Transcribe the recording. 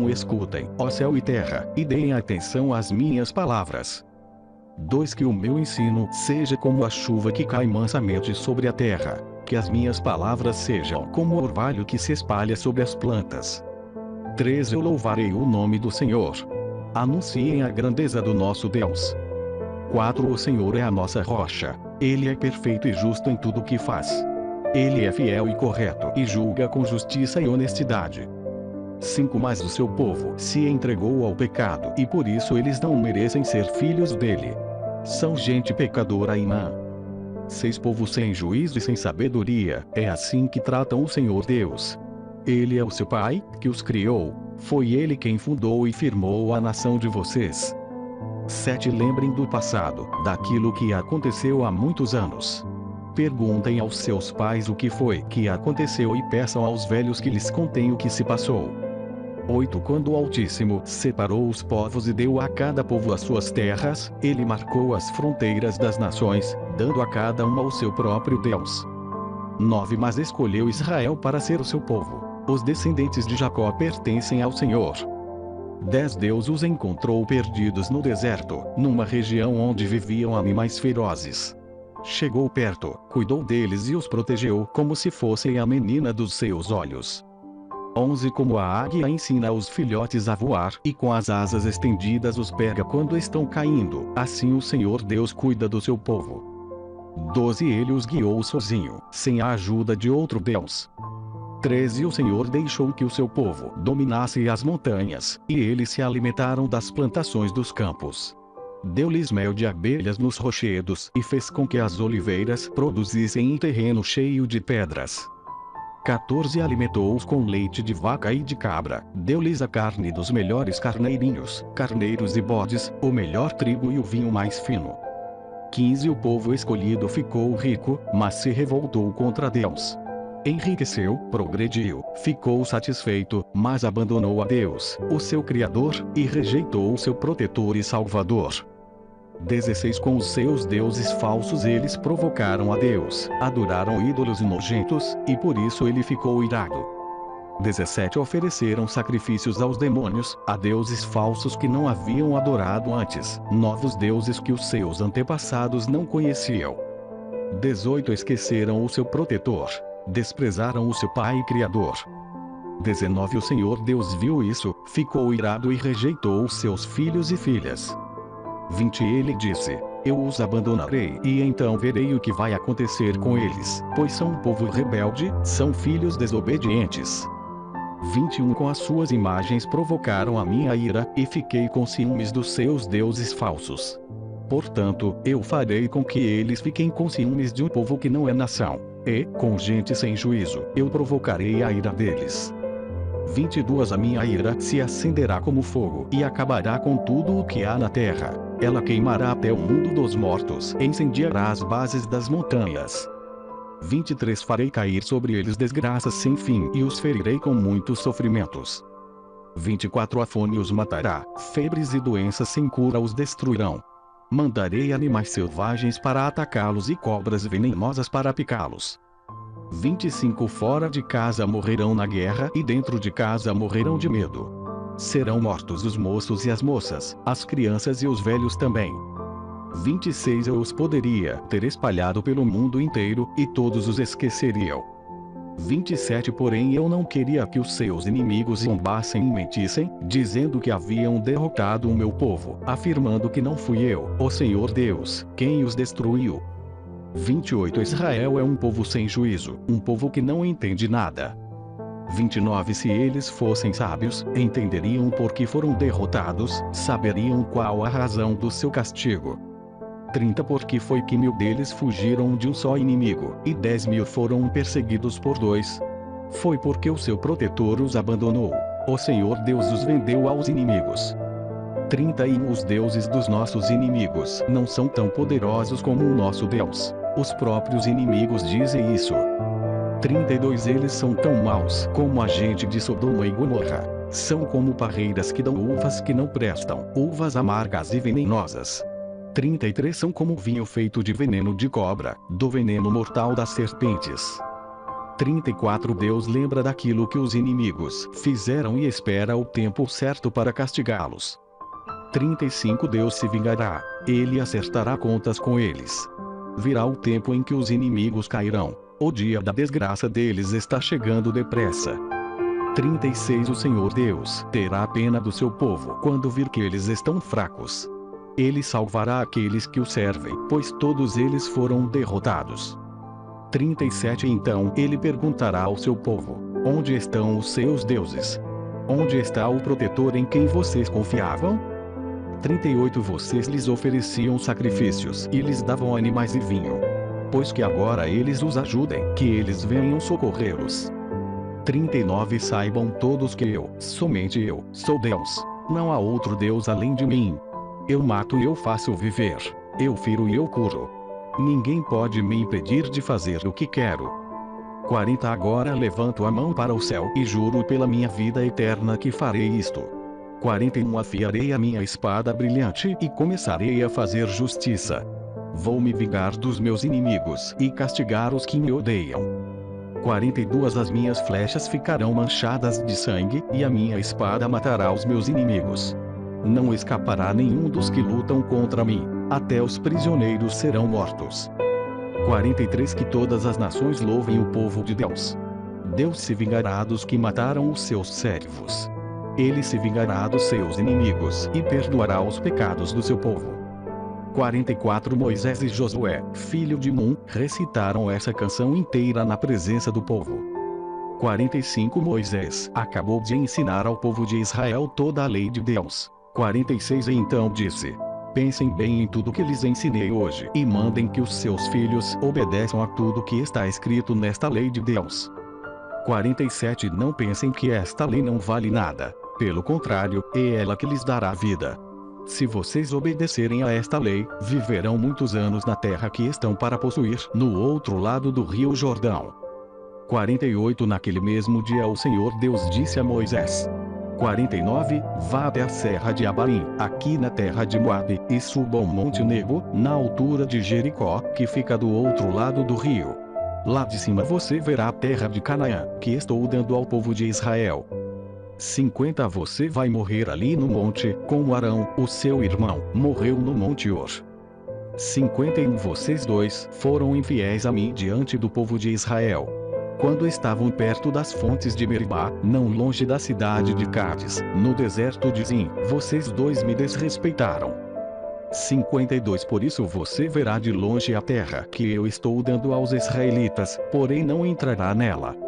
Então escutem, ó céu e terra, e deem atenção às minhas palavras. 2. Que o meu ensino seja como a chuva que cai mansamente sobre a terra, que as minhas palavras sejam como o orvalho que se espalha sobre as plantas. 3. Eu louvarei o nome do Senhor. Anunciem a grandeza do nosso Deus. 4. O Senhor é a nossa rocha. Ele é perfeito e justo em tudo o que faz. Ele é fiel e correto e julga com justiça e honestidade. 5. Mas o seu povo se entregou ao pecado e por isso eles não merecem ser filhos dele. São gente pecadora e má. 6. Povo sem juízo e sem sabedoria, é assim que tratam o Senhor Deus. Ele é o seu Pai, que os criou. Foi Ele quem fundou e firmou a nação de vocês. 7. Lembrem do passado, daquilo que aconteceu há muitos anos. Perguntem aos seus pais o que foi que aconteceu e peçam aos velhos que lhes contem o que se passou. 8. Quando o Altíssimo separou os povos e deu a cada povo as suas terras, ele marcou as fronteiras das nações, dando a cada uma o seu próprio Deus. 9. Mas escolheu Israel para ser o seu povo. Os descendentes de Jacó pertencem ao Senhor. 10. Deus os encontrou perdidos no deserto, numa região onde viviam animais ferozes. Chegou perto, cuidou deles e os protegeu como se fossem a menina dos seus olhos. 11. Como a águia ensina os filhotes a voar e com as asas estendidas os pega quando estão caindo, assim o Senhor Deus cuida do seu povo. 12. Ele os guiou sozinho, sem a ajuda de outro Deus. 13. O Senhor deixou que o seu povo dominasse as montanhas, e eles se alimentaram das plantações dos campos. Deu-lhes mel de abelhas nos rochedos e fez com que as oliveiras produzissem em terreno cheio de pedras. 14. Alimentou-os com leite de vaca e de cabra, deu-lhes a carne dos melhores carneirinhos, carneiros e bodes, o melhor trigo e o vinho mais fino. 15. O povo escolhido ficou rico, mas se revoltou contra Deus. Enriqueceu, progrediu, ficou satisfeito, mas abandonou a Deus, o seu Criador, e rejeitou o seu protetor e Salvador. 16. Com os seus deuses falsos eles provocaram a Deus, adoraram ídolos nojentos, e por isso ele ficou irado. 17. Ofereceram sacrifícios aos demônios, a deuses falsos que não haviam adorado antes, novos deuses que os seus antepassados não conheciam. 18. Esqueceram o seu protetor. Desprezaram o seu Pai Criador. 19. O Senhor Deus viu isso, ficou irado e rejeitou os seus filhos e filhas. 20. Ele disse: eu os abandonarei e então verei o que vai acontecer com eles, pois são um povo rebelde, são filhos desobedientes. 21. Com as suas imagens provocaram a minha ira, e fiquei com ciúmes dos seus deuses falsos. Portanto, eu farei com que eles fiquem com ciúmes de um povo que não é nação, e, com gente sem juízo, eu provocarei a ira deles. 22. A minha ira se acenderá como fogo e acabará com tudo o que há na terra. Ela queimará até o mundo dos mortos e incendiará as bases das montanhas. 23. Farei cair sobre eles desgraças sem fim e os ferirei com muitos sofrimentos. 24. A fome os matará, febres e doenças sem cura os destruirão. Mandarei animais selvagens para atacá-los e cobras venenosas para picá-los. 25. Fora de casa morrerão na guerra e dentro de casa morrerão de medo. Serão mortos os moços e as moças, as crianças e os velhos também. 26. Eu os poderia ter espalhado pelo mundo inteiro, e todos os esqueceriam. 27. Porém eu não queria que os seus inimigos zombassem e mentissem, dizendo que haviam derrotado o meu povo, afirmando que não fui eu, o Senhor Deus, quem os destruiu. 28. Israel é um povo sem juízo, um povo que não entende nada. 29. Se eles fossem sábios, entenderiam por que foram derrotados, saberiam qual a razão do seu castigo. 30. Porque foi que 1000 deles fugiram de um só inimigo, e 10.000 foram perseguidos por 2. Foi porque o seu protetor os abandonou. O Senhor Deus os vendeu aos inimigos. 31. Os deuses dos nossos inimigos não são tão poderosos como o nosso Deus. Os próprios inimigos dizem isso. 32. Eles são tão maus como a gente de Sodoma e Gomorra. São como parreiras que dão uvas que não prestam, uvas amargas e venenosas. 33. São como vinho feito de veneno de cobra, do veneno mortal das serpentes. 34 Deus lembra daquilo que os inimigos fizeram e espera o tempo certo para castigá-los. 35 Deus se vingará, ele acertará contas com eles. Virá o tempo em que os inimigos cairão, o dia da desgraça deles está chegando depressa. 36 O Senhor Deus terá pena do seu povo quando vir que eles estão fracos. Ele salvará aqueles que o servem, pois todos eles foram derrotados. 37 Então ele perguntará ao seu povo: onde estão os seus deuses? Onde está o protetor em quem vocês confiavam? 38 Vocês lhes ofereciam sacrifícios e lhes davam animais e vinho. Pois que agora eles os ajudem, que eles venham socorrê-los. 39 Saibam todos que eu, somente eu, sou Deus. Não há outro Deus além de mim. Eu mato e eu faço viver. Eu firo e eu curo. Ninguém pode me impedir de fazer o que quero. 40 Agora levanto a mão para o céu e juro pela minha vida eterna que farei isto. 41 Afiarei a minha espada brilhante e começarei a fazer justiça. Vou me vingar dos meus inimigos e castigar os que me odeiam. 42 As minhas flechas ficarão manchadas de sangue e a minha espada matará os meus inimigos. Não escapará nenhum dos que lutam contra mim, até os prisioneiros serão mortos. 43 Que todas as nações louvem o povo de Deus. Deus se vingará dos que mataram os seus servos. Ele se vingará dos seus inimigos e perdoará os pecados do seu povo. 44 Moisés e Josué, filho de Nun, recitaram essa canção inteira na presença do povo. 45 Moisés acabou de ensinar ao povo de Israel toda a lei de Deus. 46 Então disse: pensem bem em tudo que lhes ensinei hoje e mandem que os seus filhos obedeçam a tudo que está escrito nesta lei de Deus. 47 Não pensem que esta lei não vale nada. Pelo contrário, é ela que lhes dará vida. Se vocês obedecerem a esta lei, viverão muitos anos na terra que estão para possuir, no outro lado do rio Jordão. 48 Naquele mesmo dia o Senhor Deus disse a Moisés: 49 Vá até a serra de Abarim, aqui na terra de Moabe, e suba ao Monte Nebo, na altura de Jericó, que fica do outro lado do rio. Lá de cima você verá a terra de Canaã, que estou dando ao povo de Israel. 50 Você vai morrer ali no monte, como Arão, o seu irmão, morreu no monte Hor. 51 Vocês dois foram infiéis a mim diante do povo de Israel. Quando estavam perto das fontes de Meribá, não longe da cidade de Cádiz, no deserto de Zim, vocês dois me desrespeitaram. 52 Por isso você verá de longe a terra que eu estou dando aos israelitas, porém não entrará nela.